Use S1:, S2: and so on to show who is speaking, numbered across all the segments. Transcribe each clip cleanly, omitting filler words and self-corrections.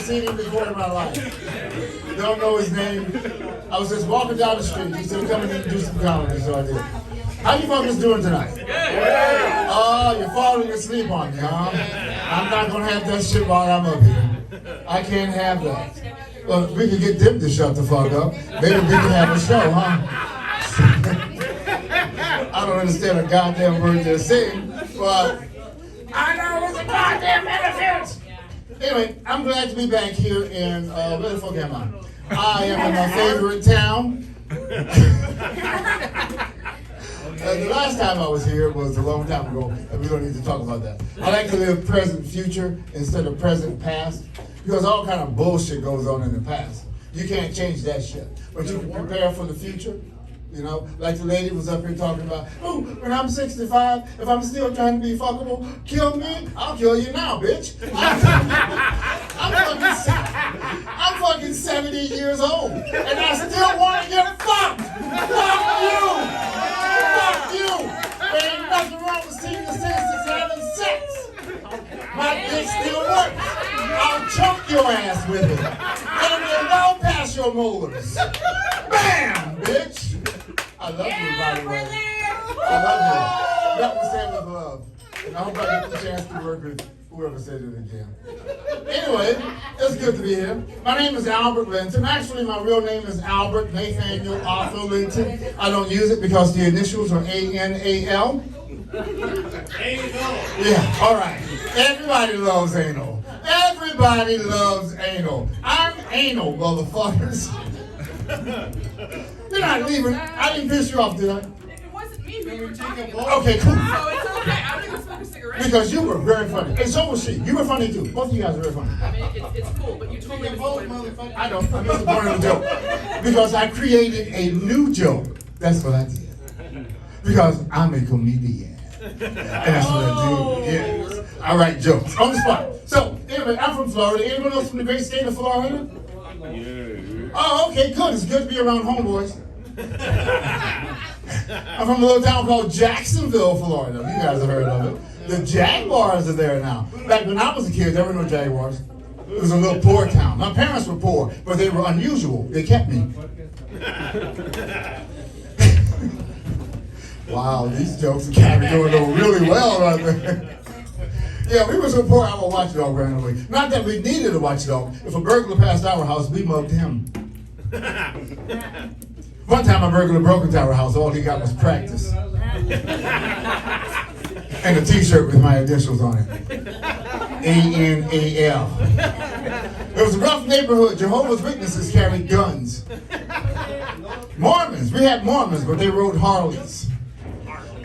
S1: seen him before in my life. Don't know his name. I was just walking down the street. He said, come and do some comedy, so I did. How you fuckers doing tonight? Oh, you're falling asleep on me, huh? I'm not gonna have that shit while I'm up here. I can't have that. Well, we can get them to shut the fuck up. Maybe we can have a show, huh? I don't understand a goddamn word they're saying, but I know it's a goddamn benefit. Anyway, I'm glad to be back here in, where the fuck am I? I am in my favorite town. The last time I was here was a long time ago, and we don't need to talk about that. I like to live present future instead of present past, because all kind of bullshit goes on in the past. You can't change that shit, but you can prepare for the future. You know, like the lady was up here talking about, oh, when I'm 65, if I'm still trying to be fuckable, kill me, I'll kill you now, bitch. I'm fucking 70 years old, and I still want to get fucked. Fuck you. Fuck you. There ain't nothing wrong with senior citizens having sex. My dick still works. I'll choke your ass with it. It'll be well past your molars. Bam, bitch. I love you, by the way. I love you. That was said with love. And I hope I get the chance to work with whoever said it again. Anyway, it's good to be here. My name is Albert Linton. Actually, my real name is Albert Nathaniel Arthur Linton. I don't use it because the initials are A-N-A-L. Yeah, all right. Everybody loves anal. Everybody loves anal. I'm anal, motherfuckers. You're not leaving. I didn't piss you off, did I?
S2: It wasn't me. We were talking
S1: about. Okay, cool.
S2: So it's okay. I'm going to smoke a cigarette.
S1: Because you were very funny. And so was she. You were funny too. Both of you guys were very funny.
S2: I mean, it's cool, but you told me to
S1: I know. I missed the point of the joke. Because I created a new joke. That's what I did. Because I'm a comedian. And that's what I do. Yes. I write jokes on the spot. So, anyway, I'm from Florida. Anyone else from the great state of Florida? Oh, okay, good. It's good to be around homeboys. I'm from a little town called Jacksonville, Florida. You guys have heard of it. The Jaguars are there now. Back when I was a kid, there were no Jaguars. It was a little poor town. My parents were poor, but they were unusual. They kept me. Wow, these jokes are kind of going over really well right there. Yeah, we were so poor our watchdog ran away. Not that we needed a watchdog. If a burglar passed our house, we mugged him. One time a burglar broke into our house, all he got was practice. And a t-shirt with my initials on it. A-N-A-L. It was a rough neighborhood. Jehovah's Witnesses carried guns. Mormons, we had Mormons, but they rode Harleys.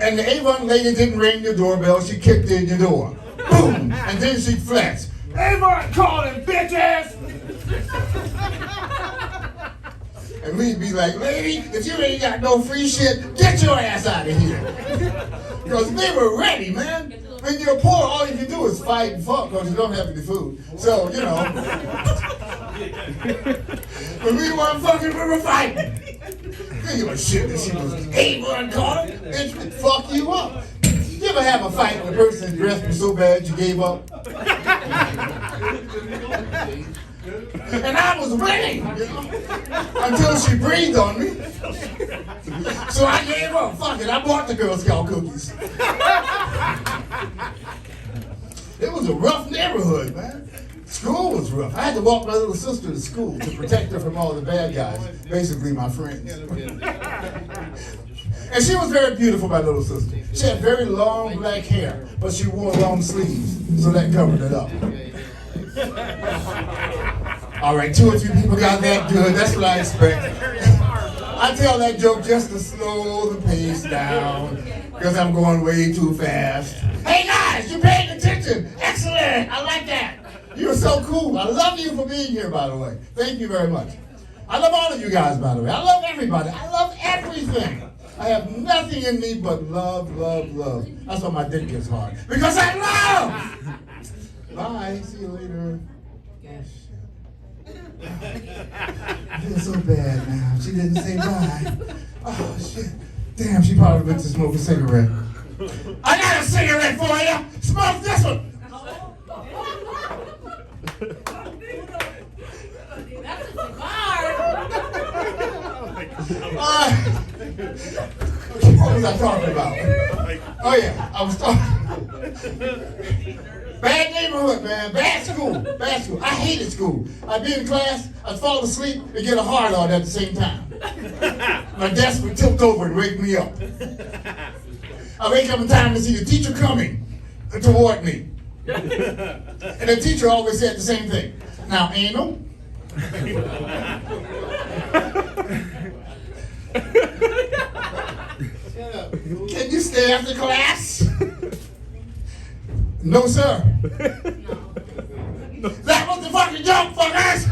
S1: And the Avon lady didn't ring your doorbell, she kicked in your door. Boom! And then she flexed. Avon calling, bitches! And we'd be like, lady, if you ain't got no free shit, get your ass out of here. Because we were ready, man. When you're poor, all you can do is fight and fuck because you don't have any food. So, you know. When we weren't fucking, we were fighting. You know shit that she was Avon calling, bitch would fuck you up. You ever have a fight with a person dressed was so bad you gave up? And I was winning, you know, until she breathed on me. So I gave up. Fuck it, I bought the Girl Scout cookies. It was a rough neighborhood, man. School was rough. I had to walk my little sister to school to protect her from all the bad guys, basically my friends. And she was very beautiful, my little sister. She had very long black hair, but she wore long sleeves, so that covered it up. All right, 2 or 3 people got that good. That's what I expect. I tell that joke just to slow the pace down, because I'm going way too fast. Hey guys, you paying attention? Excellent, I like that. You're so cool. I love you for being here, by the way. Thank you very much. I love all of you guys, by the way. I love everybody. I love everything. I have nothing in me but love, love, love. That's why my dick gets hard. Because I love! Bye. See you later. Oh, shit. I feel so bad now. She didn't say bye. Oh, shit. Damn, she probably went to smoke a cigarette. I got a cigarette for you. Smoke this one. Okay, what was I talking about? Oh yeah, I was talking. Bad neighborhood, man. Bad school. Bad school. I hated school. I'd be in class, I'd fall asleep, and get a hard on at the same time. My desk would tilt over and wake me up. I wake up in time to see the teacher coming toward me. And the teacher always said the same thing. Now, anal. Can you stay after class? No, sir. That was the fucking joke, fuckers!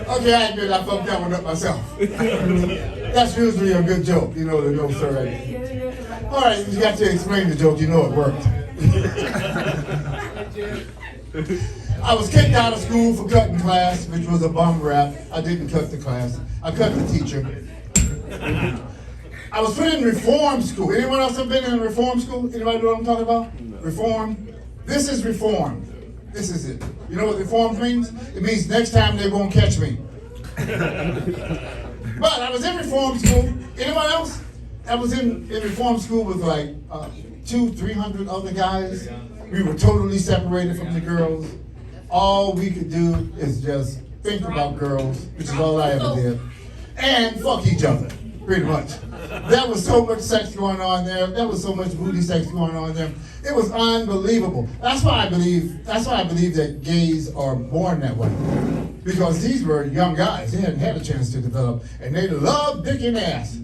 S1: Okay, I admit I fucked that one up myself. That's usually a good joke, you know, the no sir. All right, you got to explain the joke, you know it worked. I was kicked out of school for cutting class, which was a bum rap. I didn't cut the class. I cut the teacher. I was put in reform school. Anyone else have been in reform school? Anybody know what I'm talking about? Reform? This is reform. This is it. You know what reform means? It means next time they won't catch me. But I was in reform school. Anyone else? I was in reform school with like 200-300 other guys. We were totally separated from the girls. All we could do is just think about girls, which is all I ever did, and fuck each other, pretty much. There was so much sex going on there. There was so much booty sex going on there. It was unbelievable. That's why I believe that gays are born that way. Because these were young guys. They hadn't had a chance to develop, and they loved dick and ass.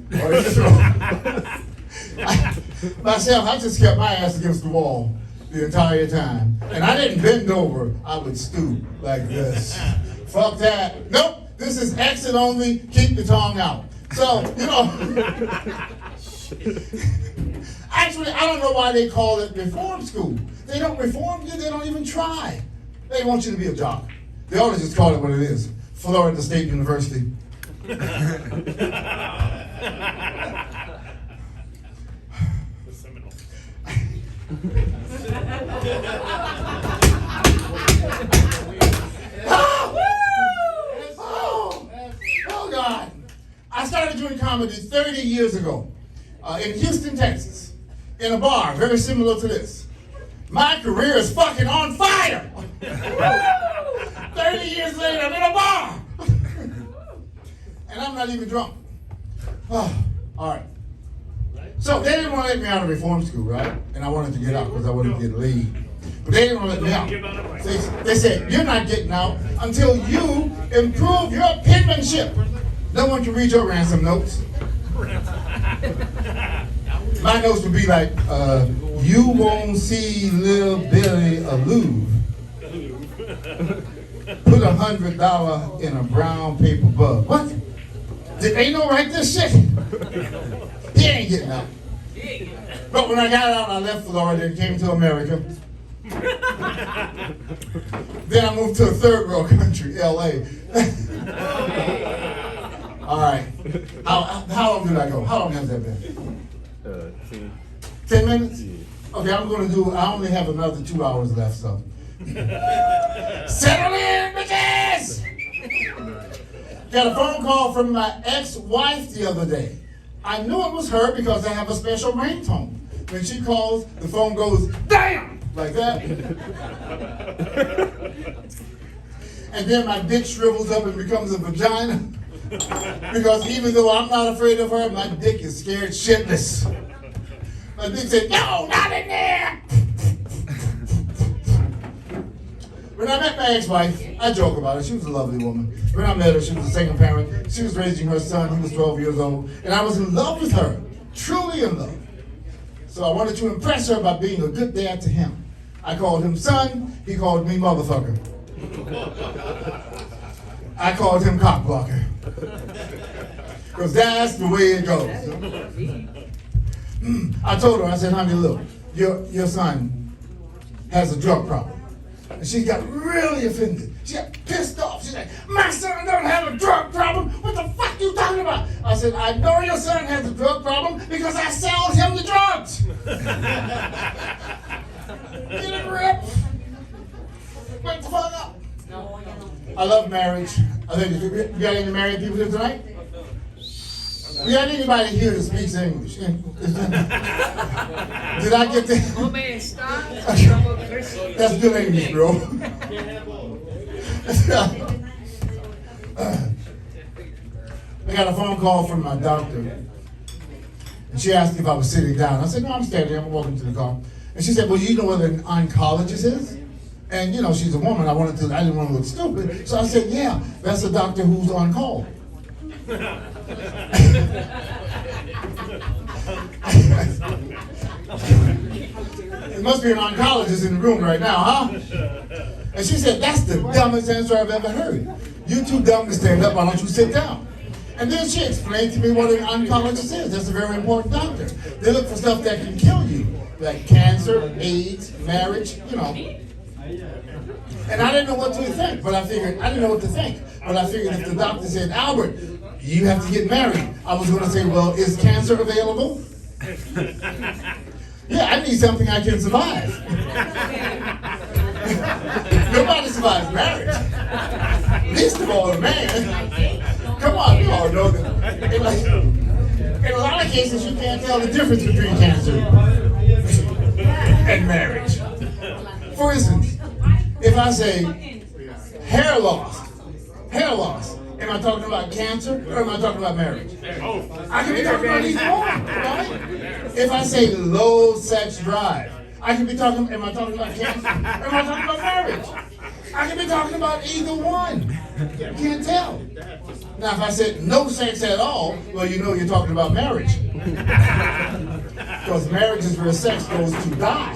S1: Myself, I just kept my ass against the wall the entire time. And I didn't bend over, I would stoop like this. Fuck that. Nope, this is exit only, keep the tongue out. So, you know, actually, I don't know why they call it reform school. They don't reform you, they don't even try. They want you to be a jock. They ought to just call it what it is. Florida State University. Oh, God. I started doing comedy 30 years ago in Houston, Texas, in a bar very similar to this. My career is fucking on fire. 30 years later, I'm in a bar. And I'm not even drunk. Oh, all right. So they didn't want to let me out of reform school, right? And I wanted to get out because I wanted to get laid. But they didn't want to let me out. They said, you're not getting out until you improve your penmanship. No one can read your ransom notes. My notes would be like, you won't see Lil Billy allude. Put $100 in a brown paper bug. What? Did they know write this shit? He ain't getting out. But when I got out, I left Florida and came to America. Then I moved to a third world country, LA. All right. How long did I go? How long has that been? 10 minutes? Okay, I only have another 2 hours left, so. Settle in, bitches! Got a phone call from my ex-wife the other day. I knew it was her because I have a special ringtone. When she calls, the phone goes, damn! Like that. And then my dick shrivels up and becomes a vagina. Because even though I'm not afraid of her, my dick is scared shitless. My dick said, no, not in there! When I met my ex-wife, I joke about it. She was a lovely woman. When I met her, she was a single parent. She was raising her son. He was 12 years old. And I was in love with her. Truly in love. So I wanted to impress her by being a good dad to him. I called him son. He called me motherfucker. I called him cockblocker. Because that's the way it goes. I told her, I said, honey, look, your son has a drug problem. And she got really offended. She got pissed off. She's like, my son don't have a drug problem. What the fuck you talking about? I said, I know your son has a drug problem because I sell him the drugs. Get a grip. Wake the fuck up. I love marriage. I think you got any married people here tonight? We got anybody here that speaks English? Did I get that? That's good English, bro. I got a phone call from my doctor, and she asked if I was sitting down. I said, no, I'm standing. I'm walking to the car. And she said, well, you know what an oncologist is? And, you know, she's a woman. I didn't want to look stupid. So I said, yeah, that's a doctor who's on call. There must be an oncologist in the room right now, huh? And she said, that's the dumbest answer I've ever heard. You're too dumb to stand up. Why don't you sit down? And then she explained to me what an oncologist is. That's a very important doctor. They look for stuff that can kill you, like cancer, AIDS, marriage, you know. And I didn't know what to think, but I didn't know what to think. But I figured if the doctor said, Albert, you have to get married, I was going to say, well, is cancer available? Yeah, I need something I can survive. Nobody survives marriage. Least of all a man. Come on, you all know that. In a lot of cases, you can't tell the difference between cancer and marriage. For instance, if I say hair loss, am I talking about cancer or am I talking about marriage? I can be talking about either one, right? If I say low sex drive, am I talking about cancer or am I talking about marriage? I can be talking about either one. You can't tell. Now, if I said no sex at all, well, you know you're talking about marriage. Because marriage is where sex goes to die.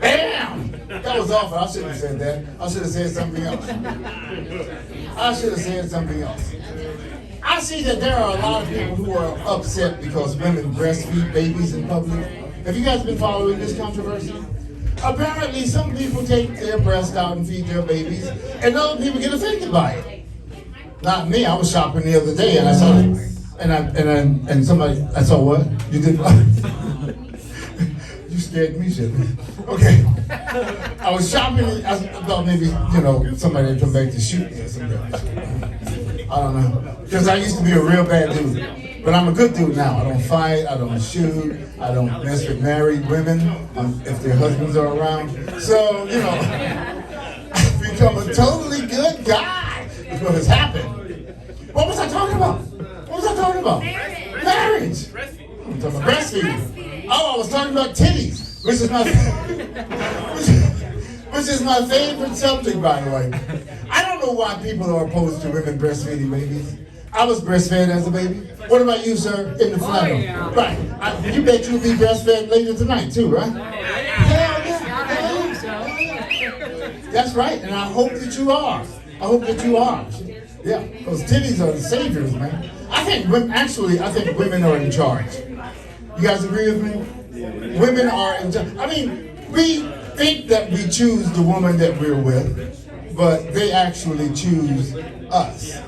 S1: Bam! That was awful. I shouldn't have said that. I should have said something else. I see that there are a lot of people who are upset because women breastfeed babies in public. Have you guys been following this controversy? Apparently, some people take their breast out and feed their babies, and other people get offended by it. Not me. I was shopping the other day, and I saw it, and somebody. I saw what? You did what? You scared me, shit. Okay. I was shopping. I thought maybe somebody would come back to shoot me or something. I don't know, because I used to be a real bad dude. But I'm a good dude now. I don't fight, I don't shoot, I don't mess with married women if their husbands are around. So, I've become a totally good guy. That's what has happened. What was I talking about? Marriage. I'm talking about breastfeeding. Oh, I was talking about titties, which is my favorite subject, by the way. I don't know why people are opposed to women breastfeeding babies. I was breastfed as a baby. What about you, sir? In the flannel. Yeah. Right. You bet you'll be breastfed later tonight, too, right? Hell yeah. That's right, and I hope that you are. Yeah, those titties are the saviors, man. I think women are in charge. You guys agree with me? Women are in charge. I mean, we think that we choose the woman that we're with, but they actually choose us.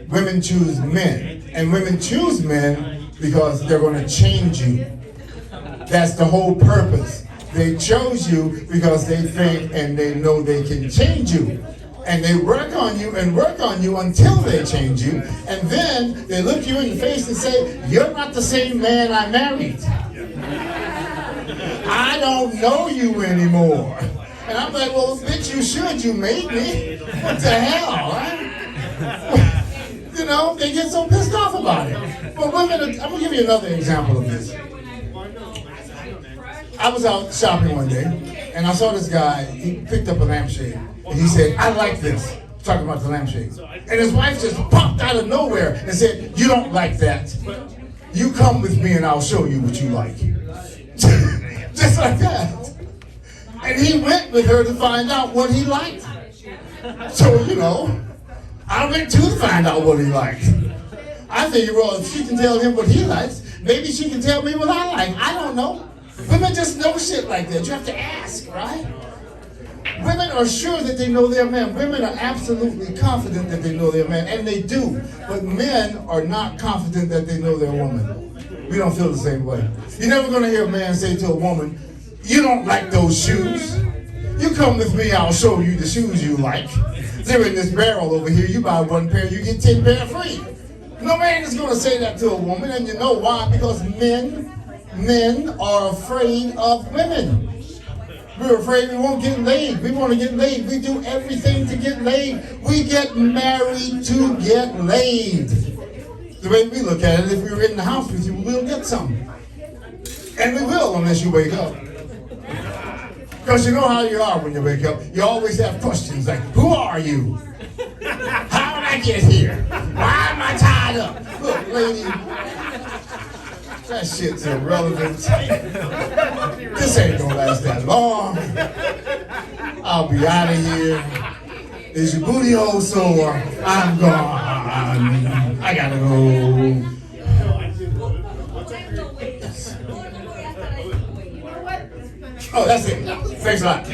S1: Women choose men, and women choose men because they're going to change you. That's the whole purpose. They chose you because they think and they know they can change you. And they work on you until they change you. And then they look you in the face and say, you're not the same man I married. I don't know you anymore. And I'm like, well, bitch, you should. You made me. What the hell, right? They get so pissed off about it. But women, I'm going to give you another example of this. I was out shopping one day, and I saw this guy. He picked up a lampshade, and he said, I like this. Talking about the lampshade. And his wife just popped out of nowhere and said, you don't like that. You come with me, and I'll show you what you like. Just like that. And he went with her to find out what he liked. So, I went to find out what he liked. I figured, well, if she can tell him what he likes, maybe she can tell me what I like. I don't know. Women just know shit like that. You have to ask, right? Women are sure that they know their man. Women are absolutely confident that they know their man, and they do. But men are not confident that they know their woman. We don't feel the same way. You're never going to hear a man say to a woman, you don't like those shoes. You come with me, I'll show you the shoes you like. They're in this barrel over here. You buy one pair, you get 10 pair free. No man is going to say that to a woman, and you know why? Because men are afraid of women. We're afraid we won't get laid. We want to get laid. We do everything to get laid. We get married to get laid. The way we look at it, if we were in the house with you, we'll get some. And we will unless you wake up. Because you know how you are when you wake up. You always have questions like, who are you? How did I get here? Why am I tied up? Look, lady, that shit's irrelevant. This ain't gonna last that long. I'll be out of here. Is your booty hole sore? I'm gone. I gotta go. Oh, that's it. Thanks a lot.